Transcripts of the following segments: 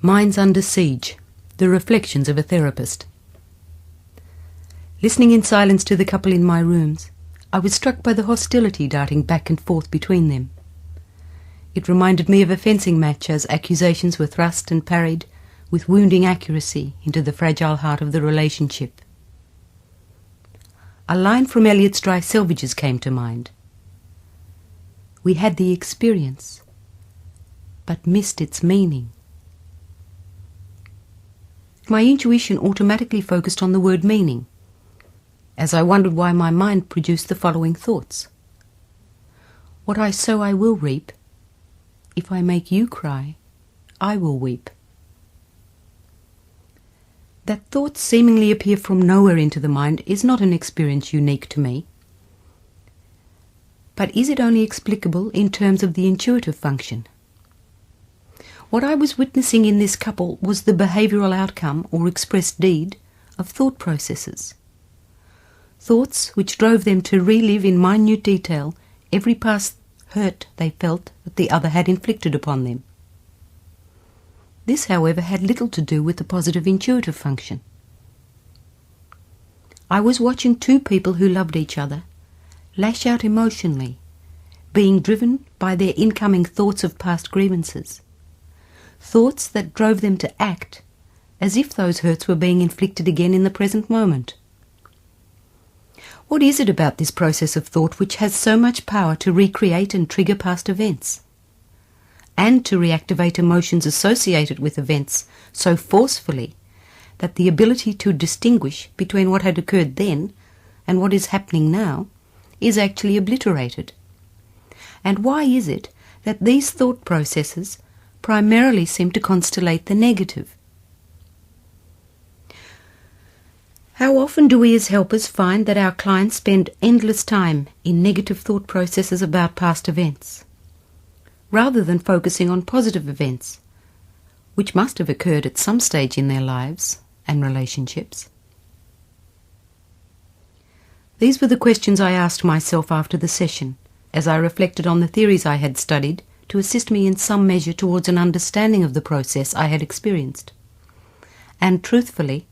Minds Under Siege, The Reflections of a Therapist. Listening in silence to the couple in my rooms, I was struck by the hostility darting back and forth between them. It reminded me of a fencing match as accusations were thrust and parried with wounding accuracy into the fragile heart of the relationship. A line from Eliot's Dry Selvages came to mind. We had the experience, but missed its meaning. My intuition automatically focused on the word meaning, as I wondered why my mind produced the following thoughts. What I sow I will reap. If I make you cry, I will weep. That thoughts seemingly appear from nowhere into the mind is not an experience unique to me. But is it only explicable in terms of the intuitive function? What I was witnessing in this couple was the behavioural outcome or expressed deed of thought processes. Thoughts which drove them to relive in minute detail every past hurt they felt that the other had inflicted upon them. This, however, had little to do with the positive intuitive function. I was watching two people who loved each other lash out emotionally, being driven by their incoming thoughts of past grievances, thoughts that drove them to act as if those hurts were being inflicted again in the present moment. What is it about this process of thought which has so much power to recreate and trigger past events, and to reactivate emotions associated with events so forcefully that the ability to distinguish between what had occurred then and what is happening now is actually obliterated? And why is it that these thought processes primarily seem to constellate the negative? How often do we as helpers find that our clients spend endless time in negative thought processes about past events, rather than focusing on positive events, which must have occurred at some stage in their lives and relationships? These were the questions I asked myself after the session, as I reflected on the theories I had studied to assist me in some measure towards an understanding of the process I had experienced. And truthfully,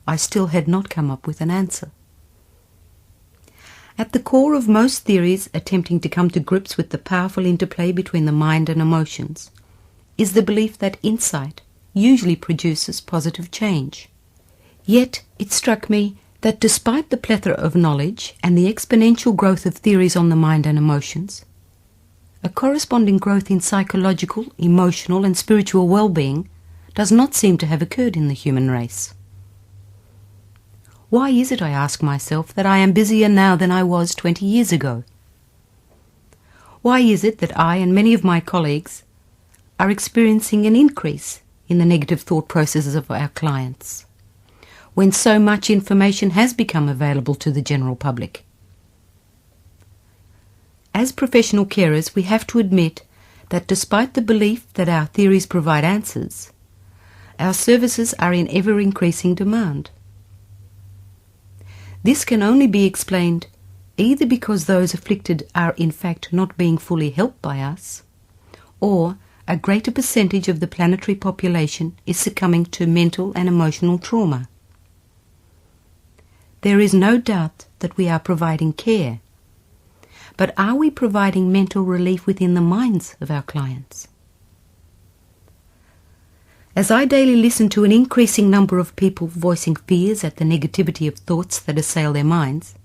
I still had not come up with an answer. At the core of most theories attempting to come to grips with the powerful interplay between the mind and emotions is the belief that insight usually produces positive change. Yet it struck me that despite the plethora of knowledge and the exponential growth of theories on the mind and emotions, a corresponding growth in psychological, emotional and spiritual well-being does not seem to have occurred in the human race. Why is it, I ask myself, that I am busier now than I was 20 years ago? Why is it that I and many of my colleagues are experiencing an increase in the negative thought processes of our clients, when so much information has become available to the general public? As professional carers, we have to admit that despite the belief that our theories provide answers, our services are in ever-increasing demand. This can only be explained either because those afflicted are in fact not being fully helped by us, or a greater percentage of the planetary population is succumbing to mental and emotional trauma. There is no doubt that we are providing care, but are we providing mental relief within the minds of our clients? As I daily listen to an increasing number of people voicing fears at the negativity of thoughts that assail their minds,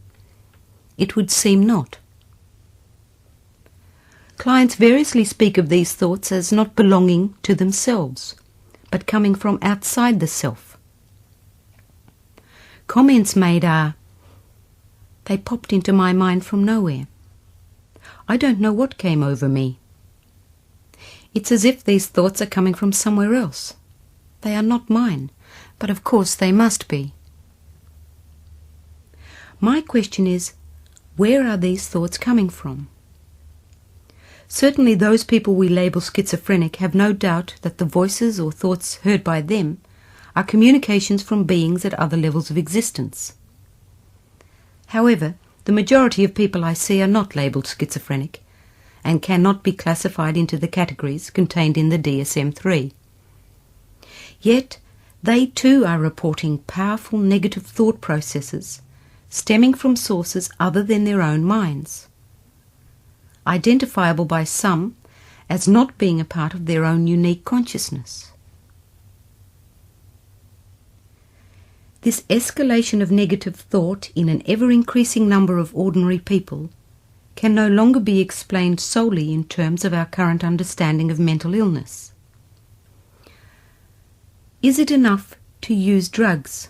it would seem not. Clients variously speak of these thoughts as not belonging to themselves, but coming from outside the self. Comments made are, "They popped into my mind from nowhere. I don't know what came over me. It's as if these thoughts are coming from somewhere else. They are not mine, but of course they must be." My question is, where are these thoughts coming from? Certainly those people we label schizophrenic have no doubt that the voices or thoughts heard by them are communications from beings at other levels of existence. However, the majority of people I see are not labelled schizophrenic and cannot be classified into the categories contained in the DSM-3. Yet they too are reporting powerful negative thought processes stemming from sources other than their own minds, identifiable by some as not being a part of their own unique consciousness. This escalation of negative thought in an ever-increasing number of ordinary people can no longer be explained solely in terms of our current understanding of mental illness. Is it enough to use drugs,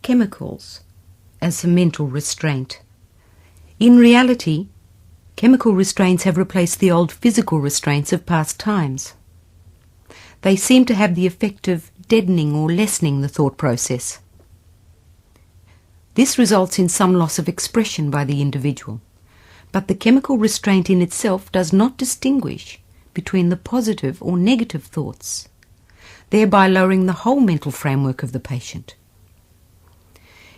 chemicals, as a mental restraint? In reality, chemical restraints have replaced the old physical restraints of past times. They seem to have the effect of deadening or lessening the thought process. This results in some loss of expression by the individual, but the chemical restraint in itself does not distinguish between the positive or negative thoughts, thereby lowering the whole mental framework of the patient.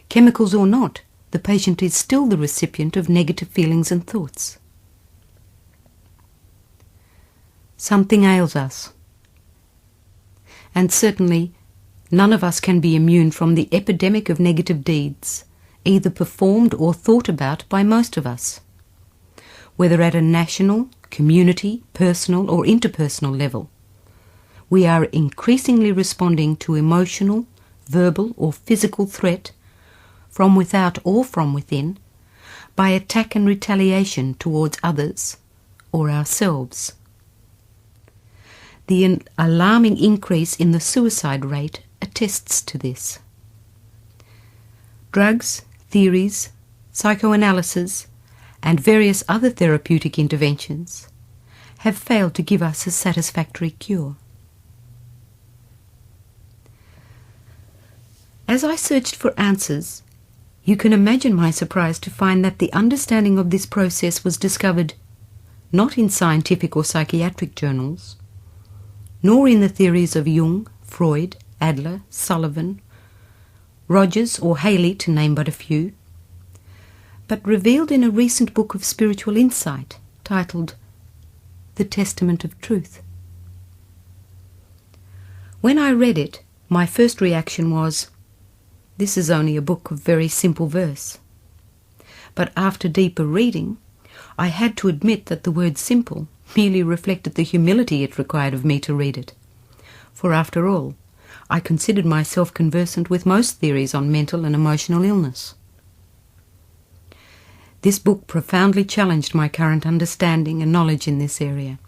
Chemicals or not, the patient is still the recipient of negative feelings and thoughts. Something ails us, and certainly none of us can be immune from the epidemic of negative deeds, either performed or thought about by most of us, whether at a national, community, personal or interpersonal level. We are increasingly responding to emotional, verbal or physical threat from without or from within by attack and retaliation towards others or ourselves. The alarming increase in the suicide rate attests to this. Drugs, theories, psychoanalysis, and various other therapeutic interventions have failed to give us a satisfactory cure. As I searched for answers, you can imagine my surprise to find that the understanding of this process was discovered not in scientific or psychiatric journals, nor in the theories of Jung, Freud, Adler, Sullivan, Rogers or Haley, to name but a few, but revealed in a recent book of spiritual insight titled The Testament of Truth. When I read it, my first reaction was, this is only a book of very simple verse. But after deeper reading, I had to admit that the word simple merely reflected the humility it required of me to read it. For after all, I considered myself conversant with most theories on mental and emotional illness. This book profoundly challenged my current understanding and knowledge in this area.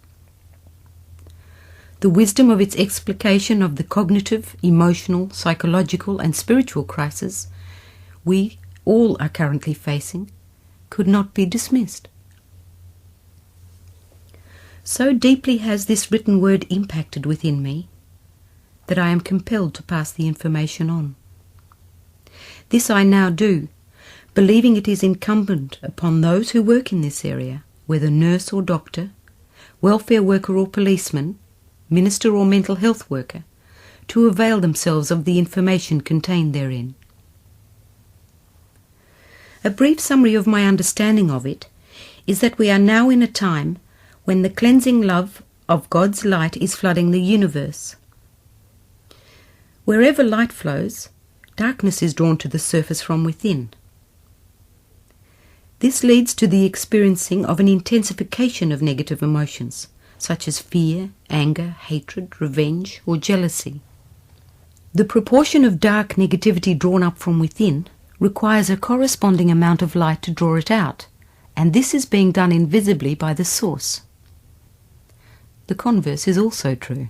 The wisdom of its explication of the cognitive, emotional, psychological and spiritual crisis we all are currently facing could not be dismissed. So deeply has this written word impacted within me that I am compelled to pass the information on. This I now do, believing it is incumbent upon those who work in this area, whether nurse or doctor, welfare worker or policeman, minister or mental health worker, to avail themselves of the information contained therein. A brief summary of my understanding of it is that we are now in a time when the cleansing love of God's light is flooding the universe. Wherever light flows, darkness is drawn to the surface from within. This leads to the experiencing of an intensification of negative emotions, such as fear, anger, hatred, revenge, or jealousy. The proportion of dark negativity drawn up from within requires a corresponding amount of light to draw it out, and this is being done invisibly by the source. The converse is also true.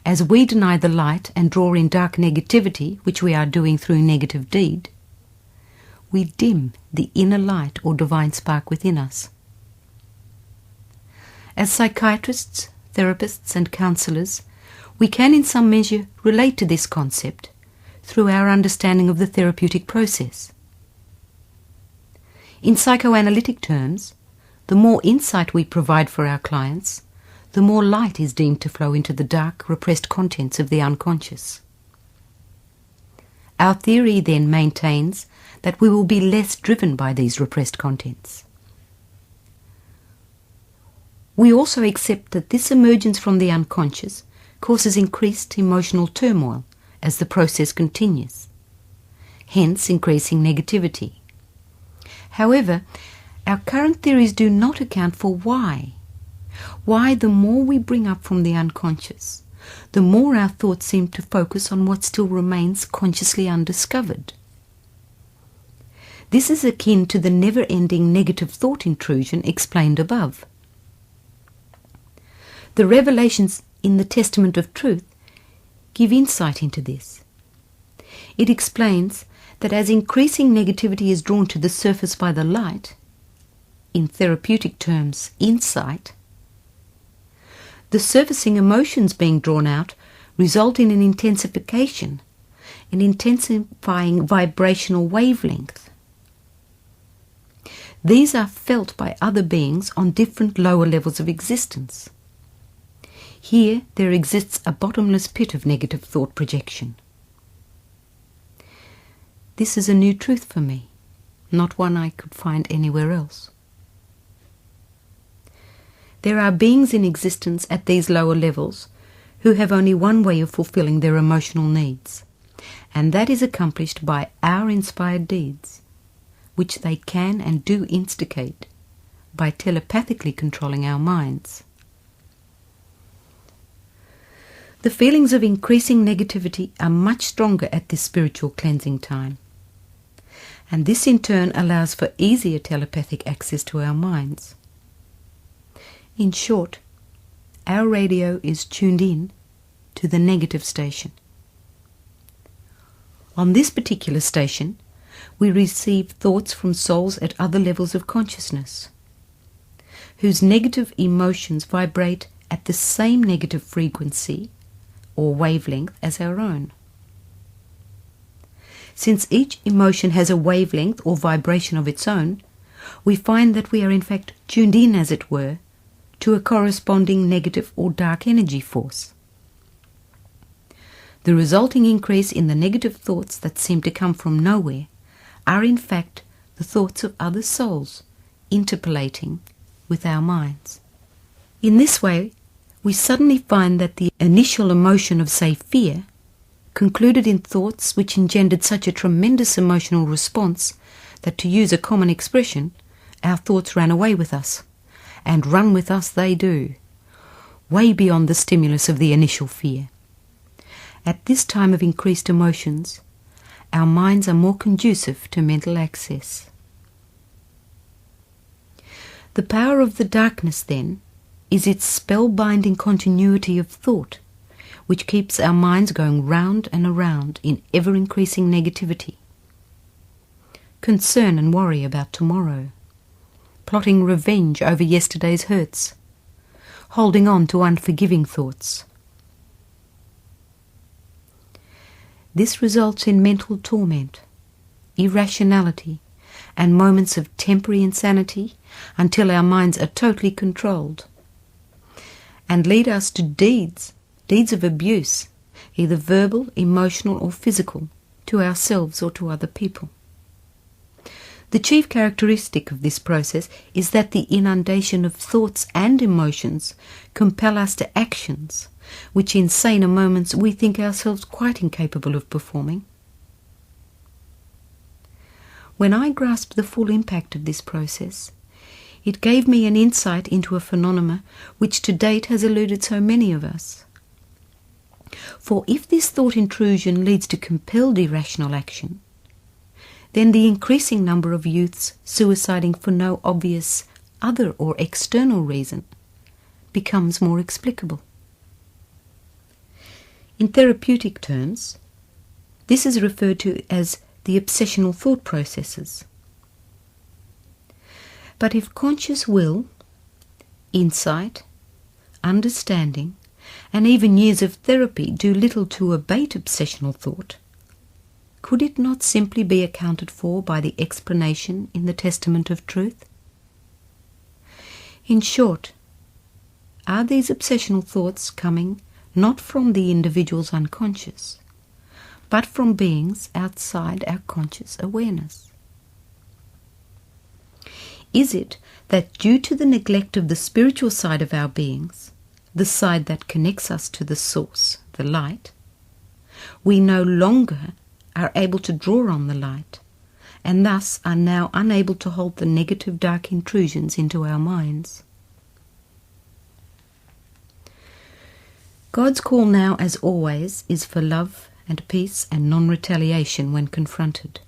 As we deny the light and draw in dark negativity, which we are doing through negative deed, we dim the inner light or divine spark within us. As psychiatrists, therapists and counsellors, we can in some measure relate to this concept through our understanding of the therapeutic process. In psychoanalytic terms, the more insight we provide for our clients, the more light is deemed to flow into the dark, repressed contents of the unconscious. Our theory then maintains that we will be less driven by these repressed contents. We also accept that this emergence from the unconscious causes increased emotional turmoil as the process continues, hence increasing negativity. However, our current theories do not account for why the more we bring up from the unconscious, the more our thoughts seem to focus on what still remains consciously undiscovered. This is akin to the never-ending negative thought intrusion explained above. The revelations in the Testament of Truth give insight into this. It explains that as increasing negativity is drawn to the surface by the light, in therapeutic terms, insight, the surfacing emotions being drawn out result in an intensifying vibrational wavelength. These are felt by other beings on different lower levels of existence. Here there exists a bottomless pit of negative thought projection. This is a new truth for me, not one I could find anywhere else. There are beings in existence at these lower levels who have only one way of fulfilling their emotional needs, and that is accomplished by our inspired deeds, which they can and do instigate by telepathically controlling our minds. The feelings of increasing negativity are much stronger at this spiritual cleansing time, and this in turn allows for easier telepathic access to our minds. In short, our radio is tuned in to the negative station. On this particular station, we receive thoughts from souls at other levels of consciousness, whose negative emotions vibrate at the same negative frequency or wavelength as our own. Since each emotion has a wavelength or vibration of its own, we find that we are in fact tuned in, as it were, to a corresponding negative or dark energy force. The resulting increase in the negative thoughts that seem to come from nowhere are in fact the thoughts of other souls interpolating with our minds. In this way, we suddenly find that the initial emotion of, say, fear, concluded in thoughts which engendered such a tremendous emotional response that, to use a common expression, our thoughts ran away with us. And run with us they do, way beyond the stimulus of the initial fear. At this time of increased emotions, our minds are more conducive to mental access. The power of the darkness, then, is its spellbinding continuity of thought, which keeps our minds going round and around in ever-increasing negativity. Concern and worry about tomorrow, plotting revenge over yesterday's hurts, holding on to unforgiving thoughts. This results in mental torment, irrationality, and moments of temporary insanity until our minds are totally controlled, and lead us to deeds of abuse, either verbal, emotional, or physical, to ourselves or to other people. The chief characteristic of this process is that the inundation of thoughts and emotions compel us to actions which in saner moments we think ourselves quite incapable of performing. When I grasped the full impact of this process, it gave me an insight into a phenomenon which to date has eluded so many of us. For if this thought intrusion leads to compelled irrational action, then the increasing number of youths suiciding for no obvious other or external reason becomes more explicable. In therapeutic terms, this is referred to as the obsessional thought processes. But if conscious will, insight, understanding, and even years of therapy do little to abate obsessional thought, could it not simply be accounted for by the explanation in the Testament of Truth? In short, are these obsessional thoughts coming not from the individual's unconscious, but from beings outside our conscious awareness? Is it that due to the neglect of the spiritual side of our beings, the side that connects us to the source, the light, we no longer are able to draw on the light, and thus are now unable to hold the negative dark intrusions into our minds. God's call now, as always, is for love and peace and non-retaliation when confronted.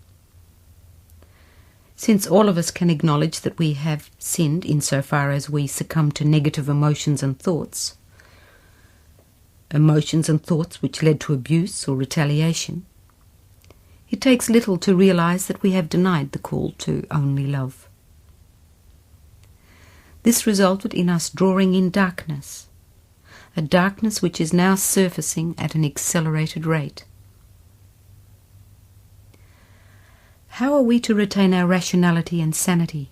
Since all of us can acknowledge that we have sinned insofar as we succumb to negative emotions and thoughts which led to abuse or retaliation, it takes little to realize that we have denied the call to only love. This resulted in us drawing in darkness, a darkness which is now surfacing at an accelerated rate. How are we to retain our rationality and sanity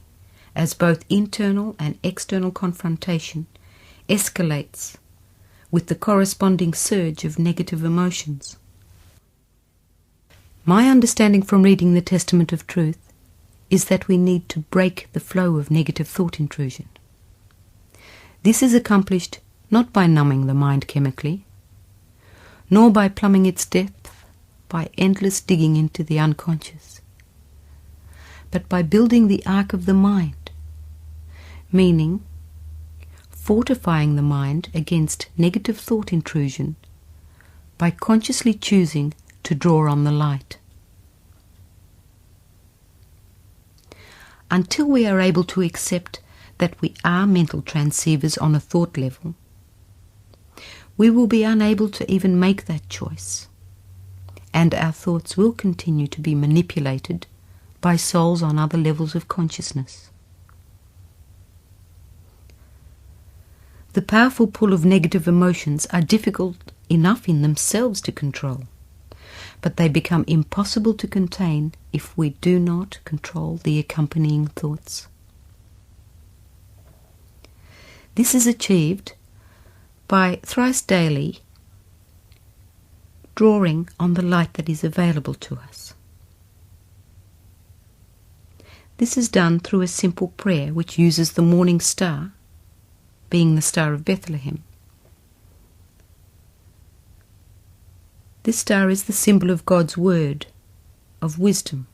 as both internal and external confrontation escalates with the corresponding surge of negative emotions? My understanding from reading the Testament of Truth is that we need to break the flow of negative thought intrusion. This is accomplished not by numbing the mind chemically, nor by plumbing its depth by endless digging into the unconscious, but by building the ark of the mind, meaning fortifying the mind against negative thought intrusion by consciously choosing to draw on the light. Until we are able to accept that we are mental transceivers on a thought level, we will be unable to even make that choice, and our thoughts will continue to be manipulated by souls on other levels of consciousness. The powerful pull of negative emotions are difficult enough in themselves to control, but they become impossible to contain if we do not control the accompanying thoughts. This is achieved by thrice daily drawing on the light that is available to us. This is done through a simple prayer which uses the morning star, being the Star of Bethlehem. This star is the symbol of God's word, of wisdom,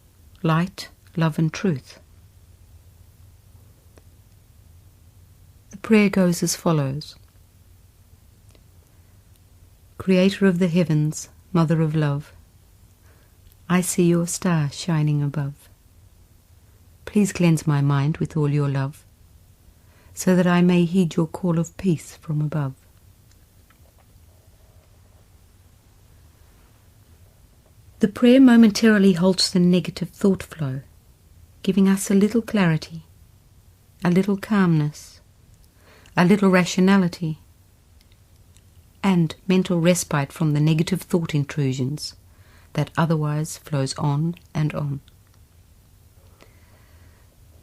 light, love and truth. The prayer goes as follows. Creator of the heavens, Mother of love, I see your star shining above. Please cleanse my mind with all your love, so that I may heed your call of peace from above. The prayer momentarily halts the negative thought flow, giving us a little clarity, a little calmness, a little rationality, and mental respite from the negative thought intrusions that otherwise flows on and on.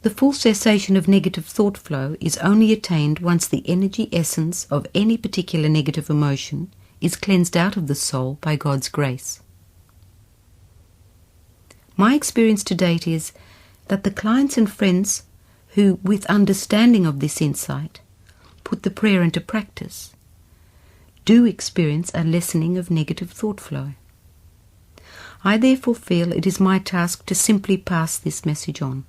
The full cessation of negative thought flow is only attained once the energy essence of any particular negative emotion is cleansed out of the soul by God's grace. My experience to date is that the clients and friends who, with understanding of this insight, put the prayer into practice, do experience a lessening of negative thought flow. I therefore feel it is my task to simply pass this message on.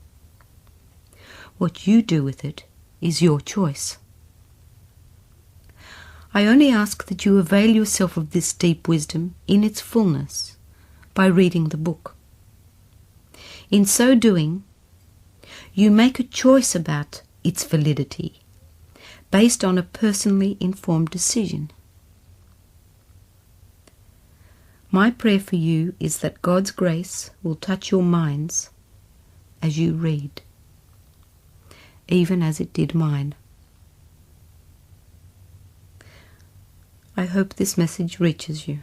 What you do with it is your choice. I only ask that you avail yourself of this deep wisdom in its fullness by reading the book. In so doing, you make a choice about its validity based on a personally informed decision. My prayer for you is that God's grace will touch your minds as you read, even as it did mine. I hope this message reaches you.